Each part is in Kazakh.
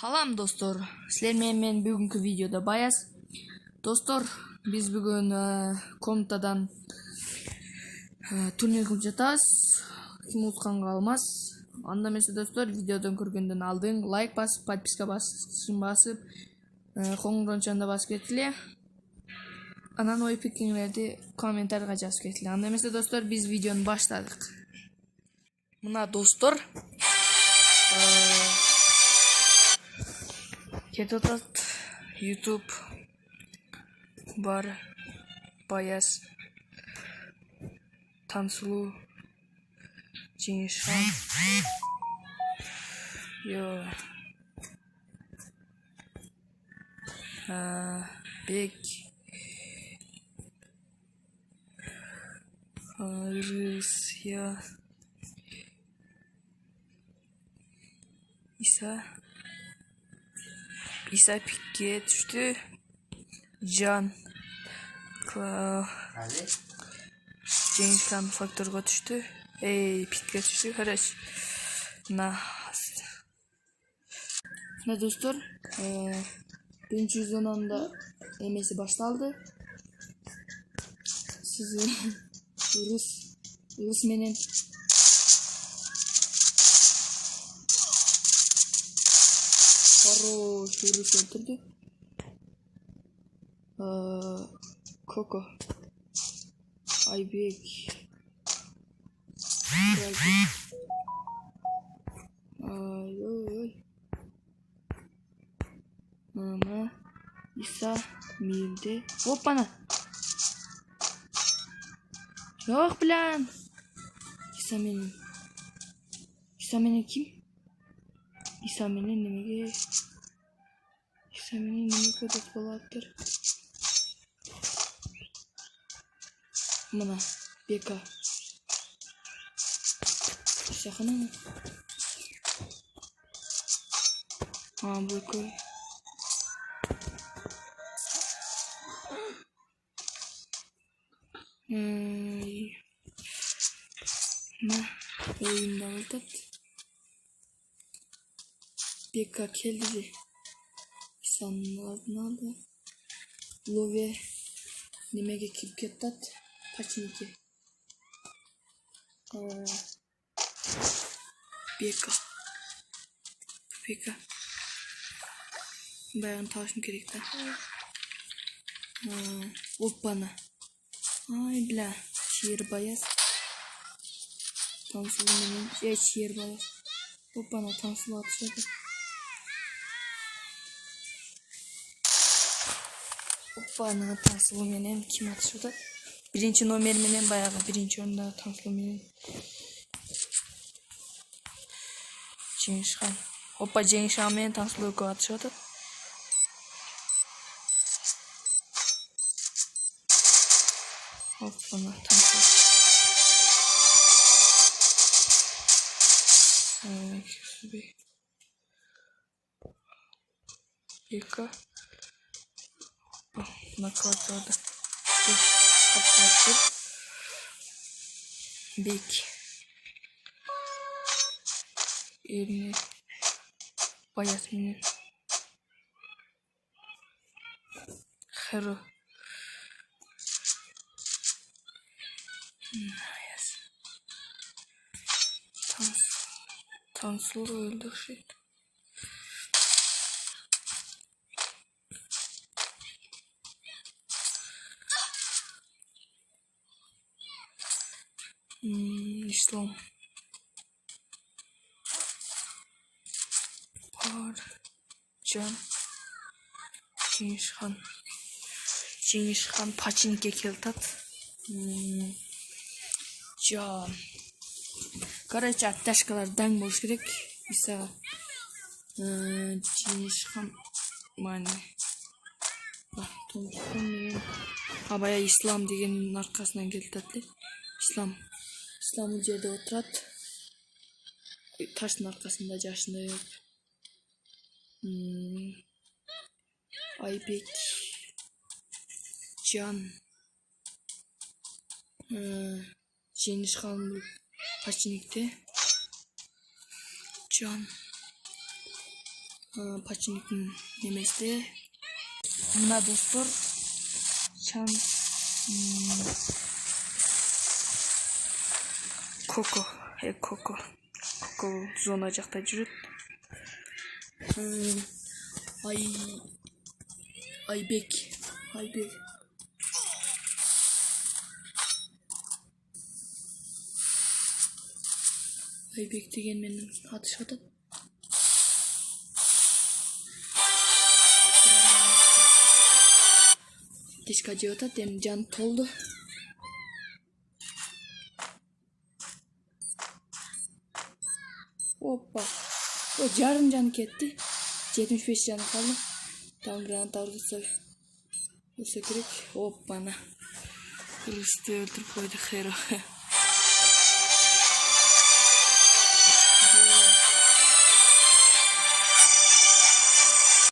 Салам достор, силер менен бүгүнкү видеодо баяз. Достор, биз бүгүн комнатадан турнир кылып жатабыз. Ким утканга калмас. Анда эмесе достор, видеодон көргөндөн алдын лайк басып, подписка басып, коңгуроочун да басып кеткиле. Анан ой пикириңерди комментарийга жазып кеткиле. Анда эмесе достор, биз видеону баштадык. Мына достор, кетип атат YouTube бар Баяз Тансулуу Жеңишхан Бек Рысья Иса пикке түштү. Жан Жеңишхан факторго түштү. Питке түштү. Хорошо. Мына достор, биринчи зонанда эмеси башталды. Сиз Рус менен Рус өлтүрдү. Коко Айбек Мама Иса милде. Опана. Жок билан. Иса менен ким? Иса менен неме көрөт болоптур? Мына Бека. Исахана. Бека. Oyunda oldu. Beka keldi. İnsanın adını aldı. Love nimege kip kettat. Paçinki. Beka. Bayan tavşın gerekti. Опана. Ay bile. Şiir Баяз. Tansulu menен. Şiir Баяз. Опана Тансулуу атышады. Опана Тансулуу менен ким атышады? Биринчи номер менен баягы биринчи орунда Тансулуу менен Жеңишхан. Опа Жеңишхан менен Тансулуу экөө атышады. Опана Тансулуу. Бека. Накладываю. Бек. Эрне. Баяз менен. Хэро. Тансулуу өлтүрүшөт. İslam var. Can Жеңишхан Пачинке келтат. Can. Короче, атташкалар даң болуш керек. Иса Жеңишхан мани. Абая Ислам дегенин аркасынан келтат эле. Ислам бул жерде отурат. Таштын аркасында жашынып. Айбек Жан Жеңишхан Пачиникте Can Пачниктин неместе. Мына достор, чан Коко зона жакта жүрөт. Айбек деген менен атышып атат. Тишка жеп атат, эми жан толду. Опа. О, жарым жаны кетти. 75 жаны калды. Там граната ұрса керек. Оппана. Ұрысты өлтіріп қойды Херо.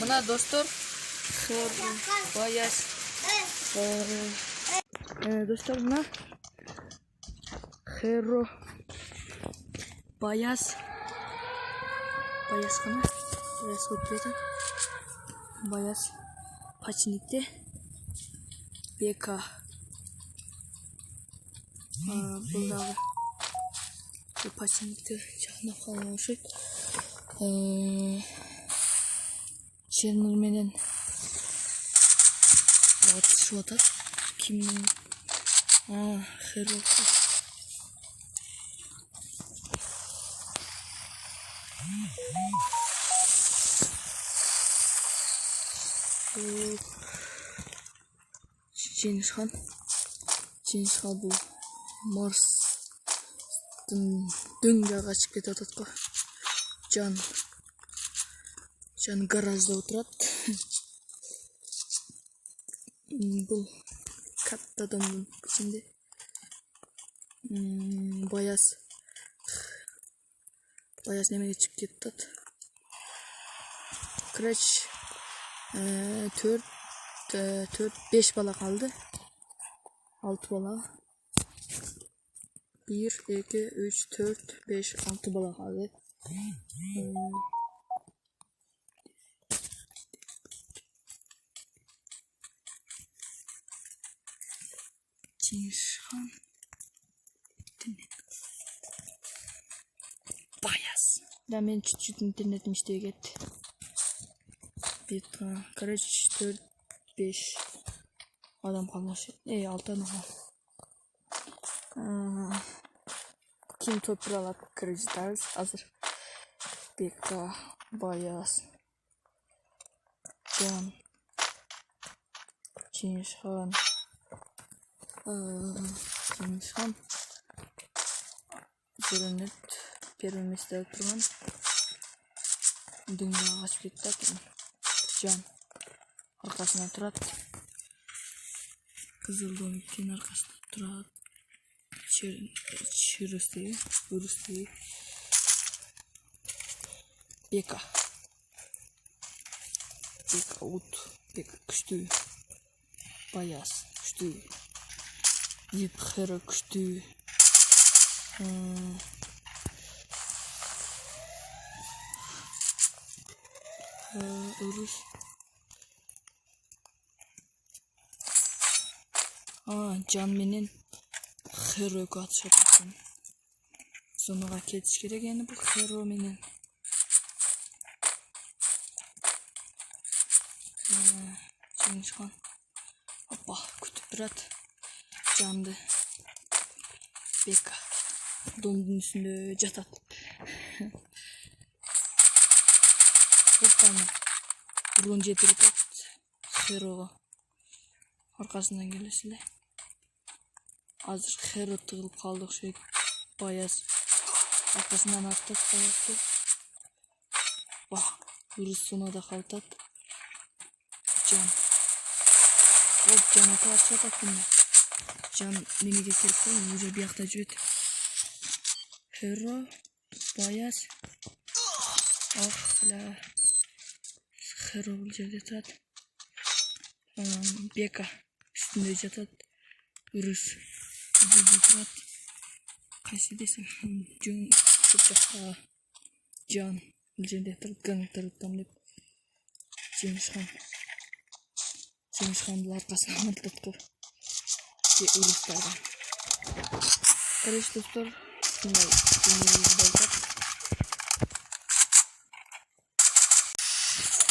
Мына достор, Баяс. Достор, мына Херо Баяс қана. Баяс көтіреді. Баяс пачникте. Бека. Бұл дағы пачникте жақынап қалған ұшыд. Чернер менен атышып атат. Кимнин? Херо. Жеңишхан бұл Марстын дөң жағы ачып кетіп атат го. Жан гаражда отурат. Бұл катта домдун ичинде. Баяс немеге чыгып кетип атат. Креч 4-5 бала қалды. 6 бала. 1, 2, 3, 4, 5, 6 бала қалды. Жеңишхан. Баяс. Да, мен чуть-чуть интернетим иштей кетти. Короче, 4-5 адам қалмашы. 6 адам қалды. Ким топыр алат, кредитарыз азыр. Бека, Баяс, Жан, Жеңишхан. Көрөнөт, первый месте турган. Дүйнөгө качып кетти экен. Жан аркасына турат. Кызыл домиктин аркасына турат. Урустеги. Бека күчтүү. Баяс күчтүү. Херо күчтүү. Урус. Жан менен Херого атышат экен. Зонага кетиш керек эми бул Херо менен. Жеңишхан. Опа, күтүп турат. Жанды. Бека домдун үстүндө жатат. Опана. Урун жетирип атат. Херого аркасынан келесиз эле. Азыр Херо тыгылып калды окшойт. Баяс аркасынан аттат Баясты. Урус сонада калтат. Жан. Жан атышат атат. Жан немеге келип калды, уже биякта жүрөт. Херо, Баяс. Херо бул жерде турат. Бека үстүндө жатат. Урус жерде турат. Кайсы десем, жөн жакта Жан бул жерде турат, гангтар деп. Cengizxan'ın arkasına mırtlattı. Uruslardan. Kardeş dostlar, şimdi dinlediğiniz olacak.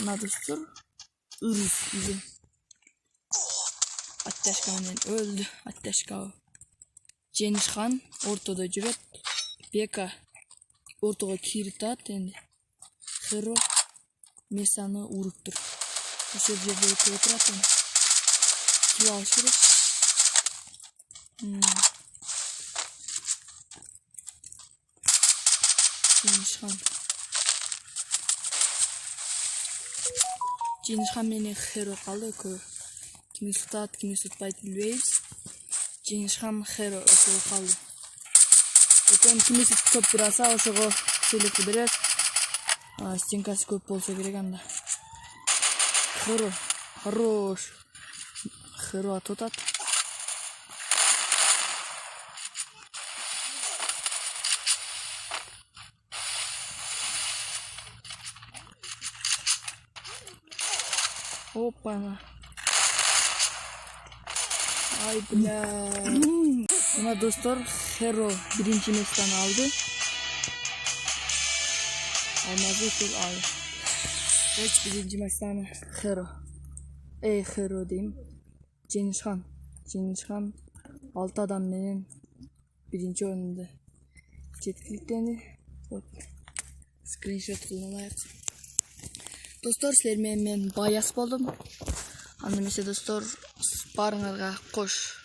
Ne dostlar? Urus bizim. Ateşkan'ın öldü. Ateşkan. Cengizxan ortada жүрөт. Beka ortaga kiritат endi. Hero Mesani urup tur. O'sha yerda o'tiradi. Kill olish kerak. Cengizxan meni Hero qoldi ku. Kimi tutat, kimi tutmaydi bilmaymiz. Cengizxan Hero o'sha qoldi. Ekan kimisi ko'p turasa o'shaga selekti berib, stinkasi ko'p bo'lsa kerak anda. Hero, хорош. Hero tutat. Опа. Ay bля. Mana dostlar, Hero birinchi mesdan oldi. Almazı tur al. Geç birinchi mesdan Hero. Hero deyim. Cengizxan 6 adam menen birinchi o'rinda. Chetkiliklendi. Screenshot qilalayық. Dostlar, sizler men bayas boldum. Anda mesela dostlar, barыңарға қош.